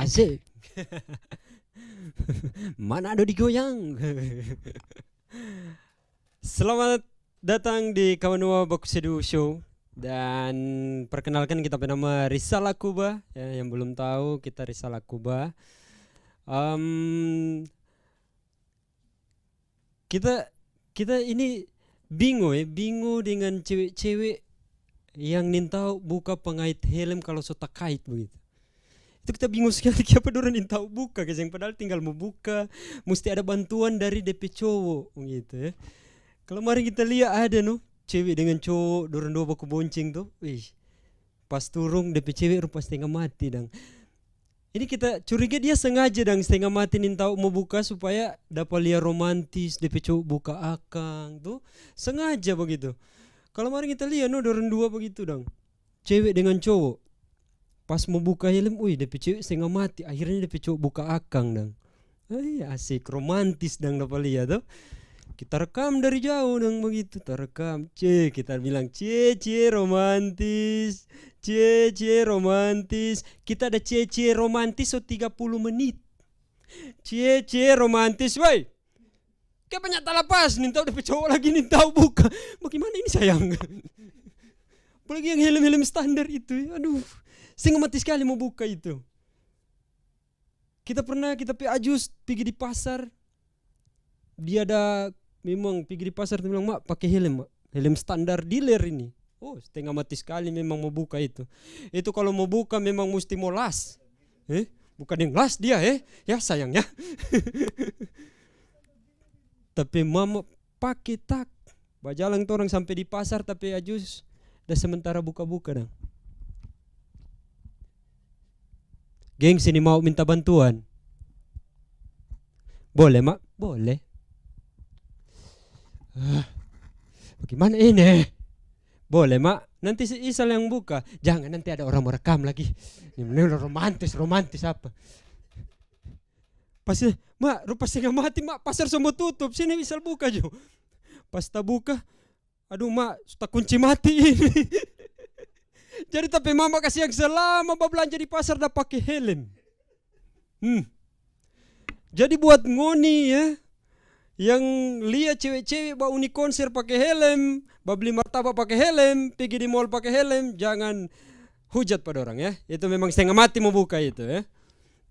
Asik. Mana ada digoyang. Selamat datang di Kawanua Bakusedu Show. Dan perkenalkan, kita bernama Rizal Akuba ya, yang belum tahu kita Rizal Akuba. Kita ini bingung dengan cewek-cewek yang nintau buka pengait helm kalau so tak kait begitu. Itu kita bingung sekali, kenapa dorang nintau buka guys, yang padahal tinggal mau buka mesti ada bantuan dari DP cowok gitu ya. Kalau mari kita lihat ada cewek dengan cowok dorang dua baku bonceng tuh. Wih, pas turun DP cewek rupa setengah mati dang. Ini kita curiga dia sengaja dang setengah mati nintau mau buka supaya dapat lihat romantis DP cowok buka akang tuh. Sengaja begitu. Kalau mari kita lihat dorang dua begitu dang. Cewek dengan cowok. Pas mau buka helm, wih DP cewek setengah mati. Akhirnya DP cowok buka akang dang. Asik, romantis dang dapat lihat tuh. Kita rekam dari jauh dang begitu. Kita rekam. Kita bilang romantis. Romantis. Kita ada romantis 30 menit. Romantis, woi. Kayak banyak tak lepas, nintau DP cowok lagi nintau buka. Bagaimana ini sayang? Apalagi yang helm-helm standar itu. Aduh, setengah mati sekali mau buka itu. Kita pergi ajus, pergi di pasar. Dia ada memang pergi di pasar, dia bilang, "Mak, pakai helm, Mak. Helm standar dealer ini." Oh, setengah mati sekali memang mau buka itu. Itu kalau mau buka memang mesti mau las. Bukan yang las dia ya sayangnya. Tapi mama pakai tak. Bajalang orang sampai di pasar tapi ajus dah sementara buka-buka dang. Geng sini mau minta bantuan. Boleh, Mak? Boleh. Bagaimana ini? Boleh, Mak. Nanti si Isal yang buka. Jangan, nanti ada orang mau rekam lagi. Ini romantis apa. Pas, Mak, rupa setengah mati, Mak. Pasar semua tutup. Sini Isal buka jo. Pas tak buka, aduh, Mak, tak kunci mati ini. Jadi tapi mama kasih yang selama belanja di pasar dah pakai helm. Jadi buat ngoni ya, yang lihat cewek-cewek bawa uni konser pakai helm, beli martabak pakai helm, pergi di mall pakai helm, jangan hujat pada orang ya. Itu memang setengah mati mau buka itu ya.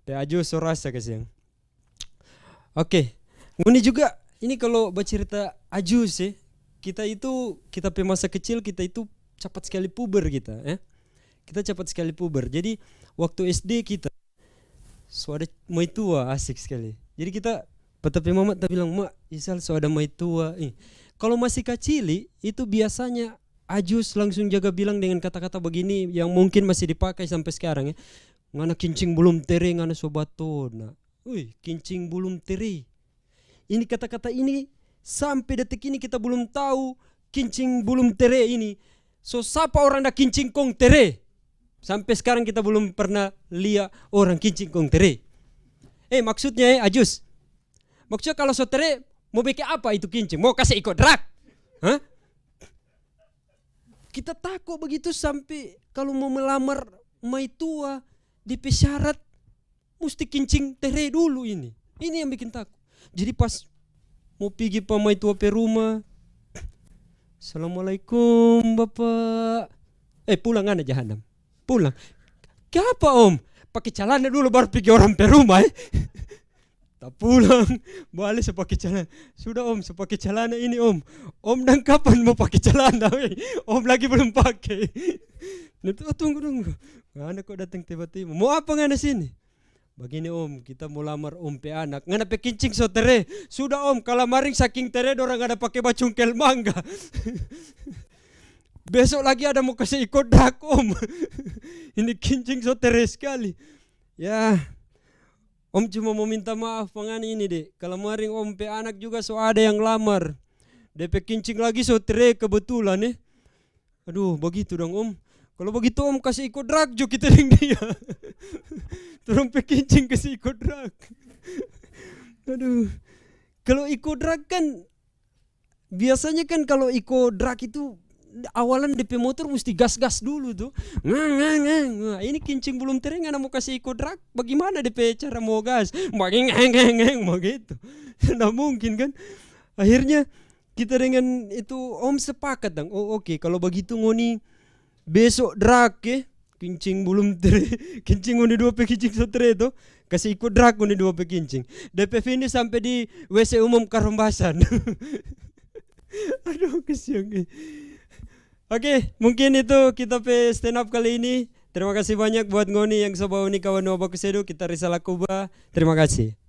Aju sorasa kasihan. Oke, ngoni juga ini kalau bercerita ajus ya, kita masa kecil kita itu cepat sekali puber kita ya. Kita cepat sekali puber. Jadi waktu SD kita suara mai tua asik sekali. Jadi kita tapi mama tak bilang, "Mak, Isal suara mai tua." Kalau masih kecil itu biasanya ajus langsung jaga bilang dengan kata-kata begini yang mungkin masih dipakai sampai sekarang ya. Ngana kincing belum tere ngana sobatona. Kincing belum tere. Ini kata-kata ini sampai detik ini kita belum tahu kincing belum tere ini. So siapa orang dah kincing kong tere? Sampai sekarang kita belum pernah lihat orang kincing kong tere. Maksudnya ajus. Maksudnya kalau so tere mau bikin apa itu kincing? Mau kasih ikut drag? Hah? Kita takut begitu sampai kalau mau melamar mai tua di pesyarat mesti kincing tere dulu ini. Ini yang bikin takut. Jadi pas mau pergi pamai tua pe rumah, "Assalamualaikum Bapak." Pulang aja jahanam. Pulang. Kenapa Om? Pakai celana dulu baru pergi orang pe rumah Tak pulang. Balik saya pakai celana. Sudah Om, saya pakai celana ini Om. Om dan kapan mau pakai celana? Om lagi belum pakai. Tunggu. Ngana kok datang tiba-tiba. Mau apa ngana sini? Begini Om, kita mau lamar Om pe anak. Ngana pe kincing so tere. Sudah Om, kalau maring saking tere dorang ada pakai bacungkel mangga. Besok lagi ada mau kasih ikut dak Om. Ini kincing so tere sekali. Ya, Om cuma mau minta maaf pengen ini deh. Kalau maring Om pe anak juga so ada yang lamar. DP kincing lagi so tere kebetulan Aduh, begitu dong Om. Kalau begitu Om kasih ikut drag jo kita dengan dia. Turun pe kincing kasih ikut drag. Aduh. Kalau ikut drag kan biasanya kan kalau ikut drag itu awalan DP motor mesti gas-gas dulu tuh. Nah, ini kincing belum tering, anak mau kasih ikut drag, bagaimana DP cara mau gas? Mau gitu. Nggak mungkin kan. Akhirnya kita dengan itu Om sepakat dong. Oh oke, kalau begitu ngoni besok drag ya. Kincing belum kincing ngoni 2 kincing sotre itu kasih ikut drag ngoni 2 kincing. DP finish sampai di WC umum Karombasan. Aduh kesian. Oke, mungkin itu kita pe stand up kali ini. Terima kasih banyak buat ngoni yang sobat uni kawan Nova Kusedo, kita Rizal Akuba. Terima kasih.